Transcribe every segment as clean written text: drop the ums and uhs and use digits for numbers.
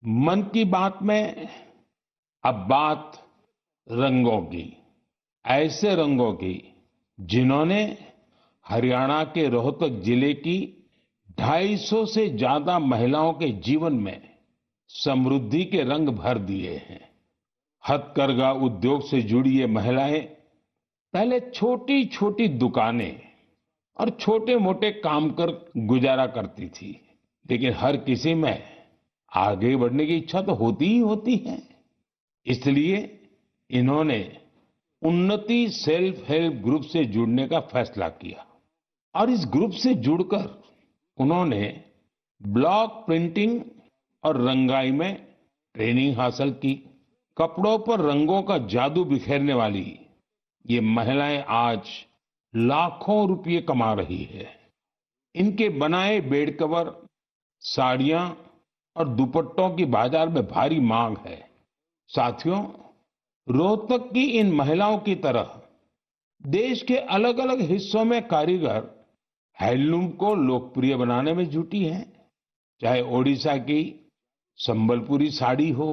मन की बात में अब बात रंगों की। ऐसे रंगों की जिन्होंने हरियाणा के रोहतक जिले की 250 से ज्यादा महिलाओं के जीवन में समृद्धि के रंग भर दिए हैं। हथकरघा उद्योग से जुड़ी ये महिलाएं पहले छोटी छोटी दुकानें और छोटे मोटे काम कर गुजारा करती थी, लेकिन हर किसी में आगे बढ़ने की इच्छा तो होती ही होती है। इसलिए इन्होंने उन्नति सेल्फ हेल्प ग्रुप से जुड़ने का फैसला किया और इस ग्रुप से जुड़कर उन्होंने ब्लॉक प्रिंटिंग और रंगाई में ट्रेनिंग हासिल की। कपड़ों पर रंगों का जादू बिखेरने वाली ये महिलाएं आज लाखों रुपए कमा रही है। इनके बनाए बेड कवर, साड़ियां और दुपट्टों की बाजार में भारी मांग है। साथियों, रोहतक की इन महिलाओं की तरह देश के अलग अलग हिस्सों में कारीगर हैंडलूम को लोकप्रिय बनाने में जुटी हैं। चाहे ओडिशा की संबलपुरी साड़ी हो,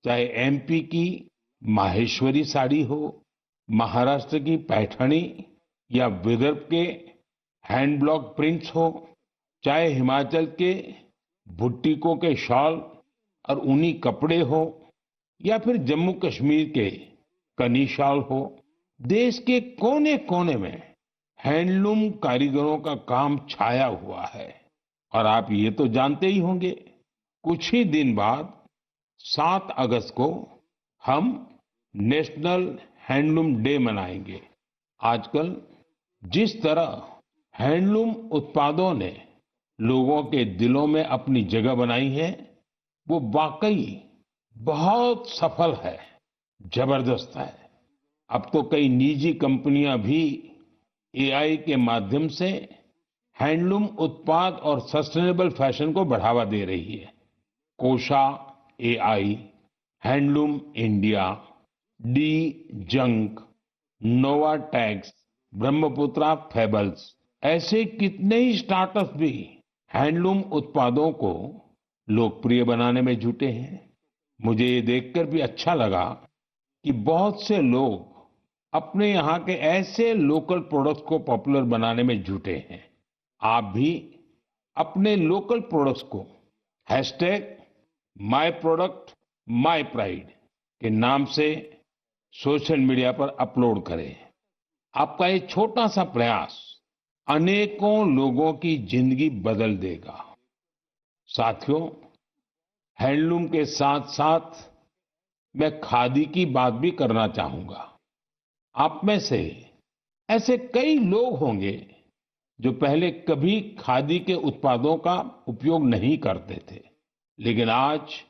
चाहे एमपी की माहेश्वरी साड़ी हो, महाराष्ट्र की पैठणी या विदर्भ के हैंड ब्लॉक प्रिंट्स हो, चाहे हिमाचल के बुटीकों के शॉल और ऊनी कपड़े हो या फिर जम्मू कश्मीर के कनी शॉल हो, देश के कोने कोने में हैंडलूम कारीगरों का काम छाया हुआ है। और आप ये तो जानते ही होंगे, कुछ ही दिन बाद 7 अगस्त को हम नेशनल हैंडलूम डे मनाएंगे। आजकल जिस तरह हैंडलूम उत्पादों ने लोगों के दिलों में अपनी जगह बनाई है, वो वाकई बहुत सफल है, जबरदस्त है। अब तो कई निजी कंपनियां भी एआई के माध्यम से हैंडलूम उत्पाद और सस्टेनेबल फैशन को बढ़ावा दे रही है। Kosha AI, handloom India, D junk, nova tax, Brahmaputra fables, ऐसे कितने ही स्टार्टअप भी हैंडलूम उत्पादों को लोकप्रिय बनाने में जुटे हैं। मुझे ये देखकर भी अच्छा लगा कि बहुत से लोग अपने यहाँ के ऐसे लोकल प्रोडक्ट्स को पॉपुलर बनाने में जुटे हैं। आप भी अपने लोकल प्रोडक्ट्स को माय प्रोडक्ट माय प्राइड के नाम से सोशल मीडिया पर अपलोड करें। आपका ये छोटा सा प्रयास अनेकों लोगों की जिंदगी बदल देगा। साथियों, हैंडलूम के साथ साथ मैं खादी की बात भी करना चाहूंगा। आप में से ऐसे कई लोग होंगे जो पहले कभी खादी के उत्पादों का उपयोग नहीं करते थे, लेकिन आज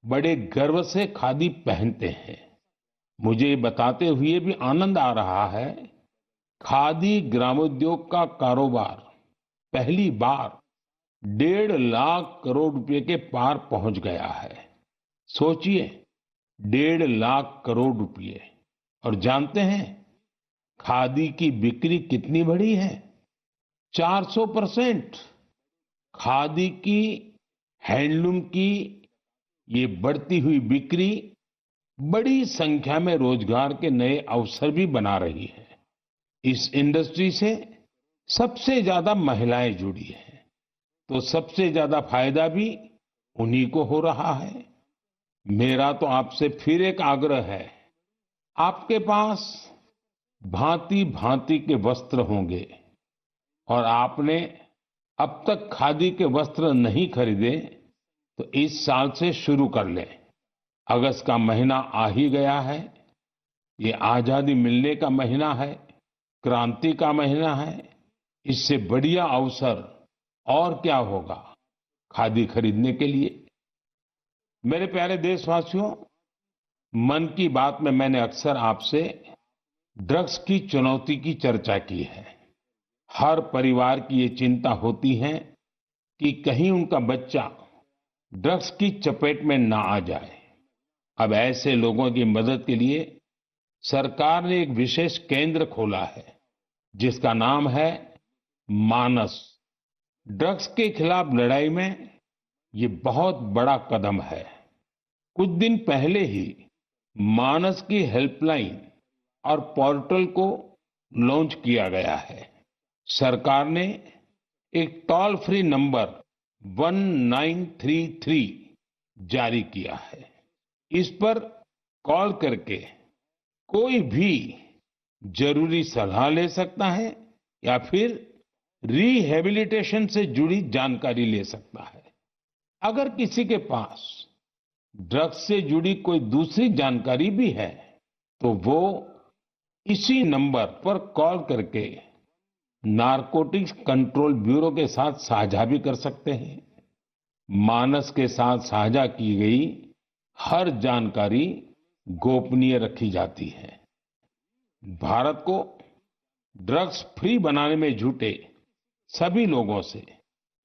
बड़े गर्व से खादी पहनते हैं। मुझे ये बताते हुए भी आनंद आ रहा है, खादी ग्रामोद्योग का कारोबार पहली बार 1.5 लाख करोड़ रुपए के पार पहुंच गया है। सोचिए, 1.5 लाख करोड़ रुपए। और जानते हैं खादी की बिक्री कितनी बढ़ी है? 400%। खादी की, हैंडलूम की ये बढ़ती हुई बिक्री बड़ी संख्या में रोजगार के नए अवसर भी बना रही है। इस इंडस्ट्री से सबसे ज्यादा महिलाएं जुड़ी हैं, तो सबसे ज्यादा फायदा भी उन्हीं को हो रहा है। मेरा तो आपसे फिर एक आग्रह है, आपके पास भांति भांति के वस्त्र होंगे और आपने अब तक खादी के वस्त्र नहीं खरीदे, तो इस साल से शुरू कर लें। अगस्त का महीना आ ही गया है। ये आजादी मिलने का महीना है, क्रांति का महीना है। इससे बढ़िया अवसर और क्या होगा खादी खरीदने के लिए। मेरे प्यारे देशवासियों, मन की बात में मैंने अक्सर आपसे ड्रग्स की चुनौती की चर्चा की है। हर परिवार की ये चिंता होती है कि कहीं उनका बच्चा ड्रग्स की चपेट में ना आ जाए। अब ऐसे लोगों की मदद के लिए सरकार ने एक विशेष केंद्र खोला है, जिसका नाम है मानस। ड्रग्स के खिलाफ लड़ाई में ये बहुत बड़ा कदम है। कुछ दिन पहले ही मानस की हेल्पलाइन और पोर्टल को लॉन्च किया गया है। सरकार ने एक टोल फ्री नंबर 1933 जारी किया है। इस पर कॉल करके कोई भी जरूरी सलाह ले सकता है या फिर रिहेबिलिटेशन से जुड़ी जानकारी ले सकता है। अगर किसी के पास ड्रग्स से जुड़ी कोई दूसरी जानकारी भी है तो वो इसी नंबर पर कॉल करके नारकोटिक्स कंट्रोल ब्यूरो के साथ साझा भी कर सकते हैं। मानस के साथ साझा की गई हर जानकारी गोपनीय रखी जाती है। भारत को ड्रग्स फ्री बनाने में जुटे सभी लोगों से,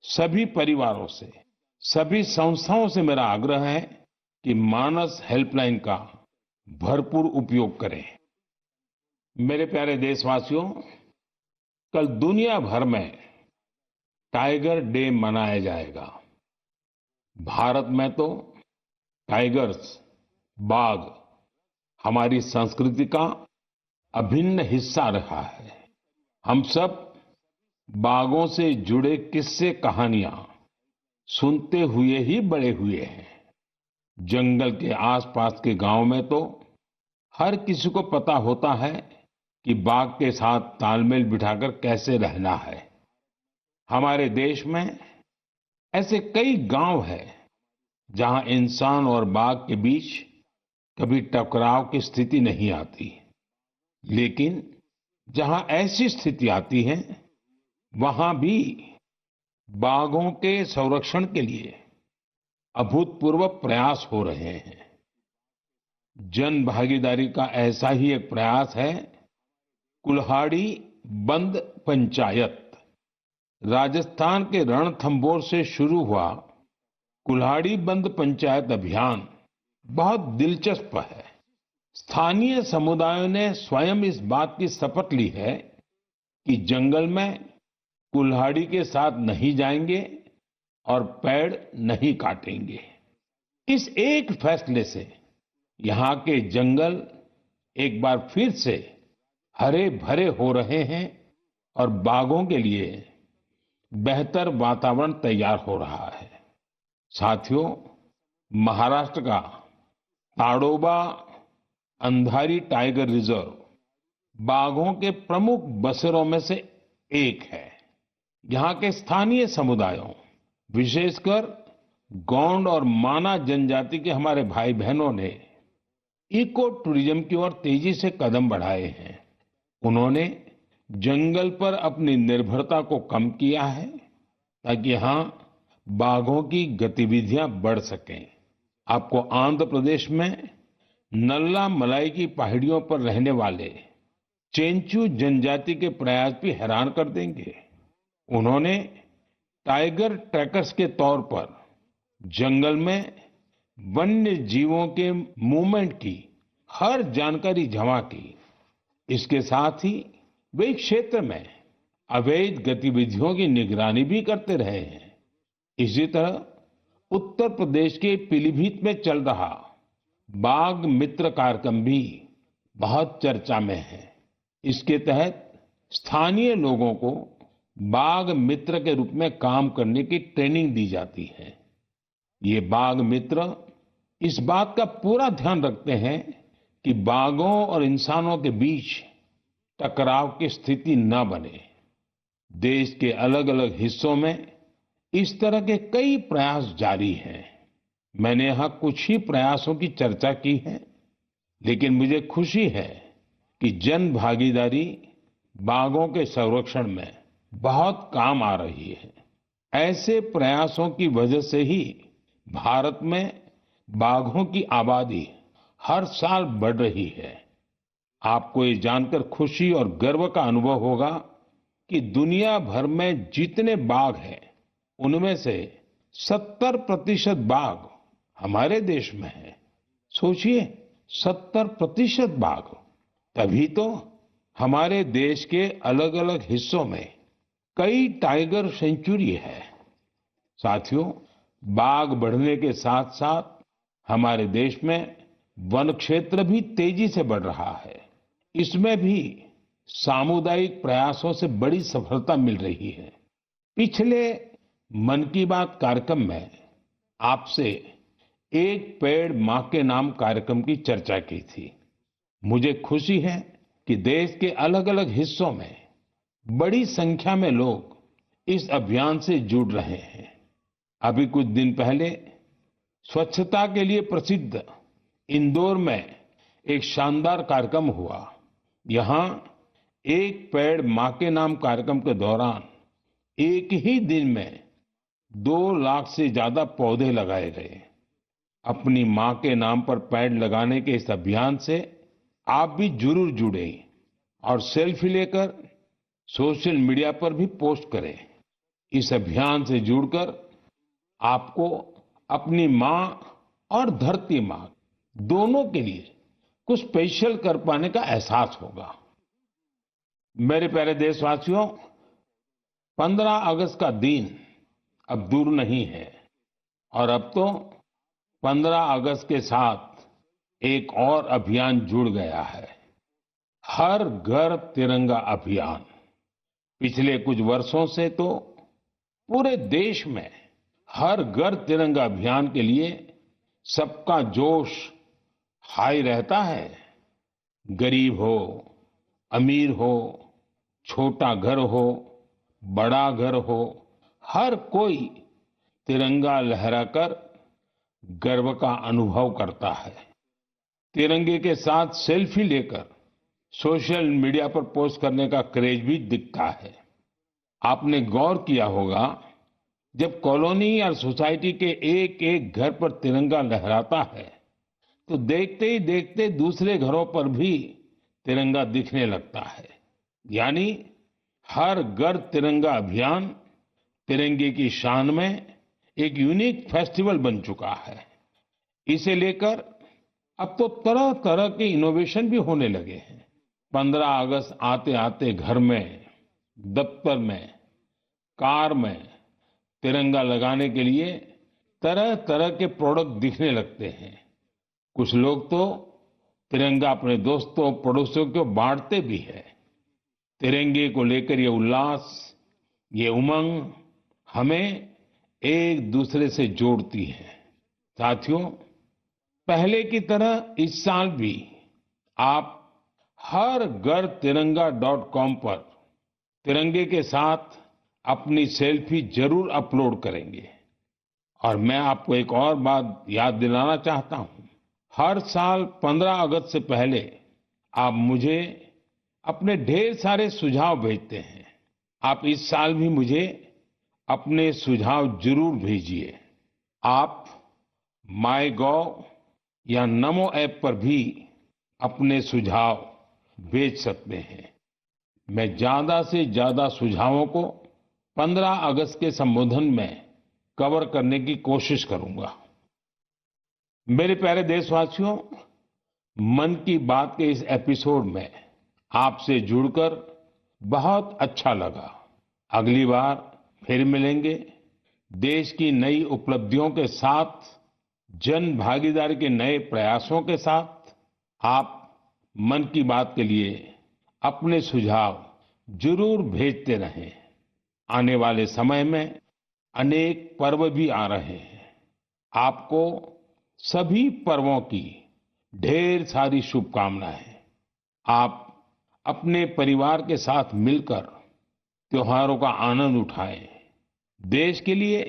सभी परिवारों से, सभी संस्थाओं से मेरा आग्रह है कि मानस हेल्पलाइन का भरपूर उपयोग करें। मेरे प्यारे देशवासियों, कल दुनिया भर में टाइगर डे मनाया जाएगा। भारत में तो टाइगर्स, बाघ हमारी संस्कृति का अभिन्न हिस्सा रहा है। हम सब बाघों से जुड़े किस्से कहानियां सुनते हुए ही बड़े हुए हैं। जंगल के आसपास के गांव में तो हर किसी को पता होता है कि बाघ के साथ तालमेल बिठाकर कैसे रहना है। हमारे देश में ऐसे कई गांव हैं जहां इंसान और बाघ के बीच कभी टकराव की स्थिति नहीं आती, लेकिन जहां ऐसी स्थिति आती है वहां भी बाघों के संरक्षण के लिए अभूतपूर्व प्रयास हो रहे हैं। जन भागीदारी का ऐसा ही एक प्रयास है कुल्हाड़ी बंद पंचायत। राजस्थान के रणथंभौर से शुरू हुआ कुल्हाड़ी बंद पंचायत अभियान बहुत दिलचस्प है। स्थानीय समुदायों ने स्वयं इस बात की शपथ ली है कि जंगल में कुल्हाड़ी के साथ नहीं जाएंगे और पेड़ नहीं काटेंगे। इस एक फैसले से यहाँ के जंगल एक बार फिर से हरे भरे हो रहे हैं और बाघों के लिए बेहतर वातावरण तैयार हो रहा है। साथियों, महाराष्ट्र का ताडोबा अंधारी टाइगर रिजर्व बाघों के प्रमुख बसेरों में से एक है। यहाँ के स्थानीय समुदायों, विशेषकर गोंड और माना जनजाति के हमारे भाई बहनों ने इको टूरिज्म की ओर तेजी से कदम बढ़ाए हैं। उन्होंने जंगल पर अपनी निर्भरता को कम किया है ताकि यहाँ बाघों की गतिविधियां बढ़ सकें। आपको आंध्र प्रदेश में नल्ला मलाई की पहाड़ियों पर रहने वाले चेंचू जनजाति के प्रयास भी हैरान कर देंगे। उन्होंने टाइगर ट्रैकर्स के तौर पर जंगल में वन्य जीवों के मूवमेंट की हर जानकारी जमा की। इसके साथ ही वे इस क्षेत्र में अवैध गतिविधियों की निगरानी भी करते रहे हैं। इसी तरह उत्तर प्रदेश के पीलीभीत में चल रहा बाघ मित्र कार्यक्रम भी बहुत चर्चा में है। इसके तहत स्थानीय लोगों को बाघ मित्र के रूप में काम करने की ट्रेनिंग दी जाती है। ये बाघ मित्र इस बात का पूरा ध्यान रखते हैं कि बाघों और इंसानों के बीच टकराव की स्थिति न बने। देश के अलग अलग हिस्सों में इस तरह के कई प्रयास जारी हैं। मैंने यहाँ कुछ ही प्रयासों की चर्चा की है, लेकिन मुझे खुशी है कि जन भागीदारी बाघों के संरक्षण में बहुत काम आ रही है। ऐसे प्रयासों की वजह से ही भारत में बाघों की आबादी हर साल बढ़ रही है। आपको ये जानकर खुशी और गर्व का अनुभव होगा कि दुनिया भर में जितने बाघ हैं, उनमें से 70% बाघ हमारे देश में है। सोचिए, 70% बाघ। तभी तो हमारे देश के अलग अलग हिस्सों में कई टाइगर सेंचुरी है। साथियों, बाघ बढ़ने के साथ साथ हमारे देश में वन क्षेत्र भी तेजी से बढ़ रहा है। इसमें भी सामुदायिक प्रयासों से बड़ी सफलता मिल रही है। पिछले मन की बात कार्यक्रम में आपसे एक पेड़ मां के नाम कार्यक्रम की चर्चा की थी। मुझे खुशी है कि देश के अलग अलग हिस्सों में बड़ी संख्या में लोग इस अभियान से जुड़ रहे हैं। अभी कुछ दिन पहले स्वच्छता के लिए प्रसिद्ध इंदौर में एक शानदार कार्यक्रम हुआ। यहाँ एक पेड़ मां के नाम कार्यक्रम के दौरान एक ही दिन में 2 लाख से ज्यादा पौधे लगाए गए। अपनी मां के नाम पर पेड़ लगाने के इस अभियान से आप भी जरूर जुड़ें और सेल्फी लेकर सोशल मीडिया पर भी पोस्ट करें। इस अभियान से जुड़कर आपको अपनी मां और धरती मां दोनों के लिए कुछ स्पेशल कर पाने का एहसास होगा। मेरे प्यारे देशवासियों, 15 अगस्त का दिन अब दूर नहीं है और अब तो 15 अगस्त के साथ एक और अभियान जुड़ गया है, हर घर तिरंगा अभियान। पिछले कुछ वर्षों से तो पूरे देश में हर घर तिरंगा अभियान के लिए सबका जोश हाई रहता है। गरीब हो, अमीर हो, छोटा घर हो, बड़ा घर हो, हर कोई तिरंगा लहराकर गर्व का अनुभव करता है। तिरंगे के साथ सेल्फी लेकर सोशल मीडिया पर पोस्ट करने का क्रेज भी दिखता है। आपने गौर किया होगा, जब कॉलोनी या सोसाइटी के एक एक घर पर तिरंगा लहराता है तो देखते ही देखते दूसरे घरों पर भी तिरंगा दिखने लगता है। यानी हर घर तिरंगा अभियान तिरंगे की शान में एक यूनिक फेस्टिवल बन चुका है। इसे लेकर अब तो तरह तरह के इनोवेशन भी होने लगे हैं। 15 अगस्त आते आते घर में, दफ्तर में, कार में तिरंगा लगाने के लिए तरह तरह के प्रोडक्ट दिखने लगते हैं। कुछ लोग तो तिरंगा अपने दोस्तों पड़ोसियों को बांटते भी हैं। तिरंगे को लेकर ये उल्लास, ये उमंग हमें एक दूसरे से जोड़ती है। साथियों, पहले की तरह इस साल भी आप हर घर तिरंगा.com पर तिरंगे के साथ अपनी सेल्फी जरूर अपलोड करेंगे। और मैं आपको एक और बात याद दिलाना चाहता हूं। हर साल 15 अगस्त से पहले आप मुझे अपने ढेर सारे सुझाव भेजते हैं। आप इस साल भी मुझे अपने सुझाव जरूर भेजिए। आप माईगोव या नमो ऐप पर भी अपने सुझाव भेज सकते हैं। मैं ज्यादा से ज्यादा सुझावों को 15 अगस्त के संबोधन में कवर करने की कोशिश करूंगा। मेरे प्यारे देशवासियों, मन की बात के इस एपिसोड में आपसे जुड़कर बहुत अच्छा लगा। अगली बार फिर मिलेंगे देश की नई उपलब्धियों के साथ, जन भागीदारी के नए प्रयासों के साथ। आप मन की बात के लिए अपने सुझाव जरूर भेजते रहें। आने वाले समय में अनेक पर्व भी आ रहे हैं। आपको सभी पर्वों की ढेर सारी शुभकामनाएं। आप अपने परिवार के साथ मिलकर त्योहारों का आनंद उठाएं। देश के लिए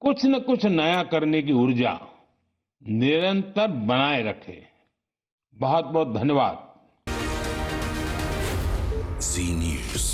कुछ न कुछ नया करने की ऊर्जा निरंतर बनाए रखें। बहुत बहुत धन्यवाद। जी न्यूज।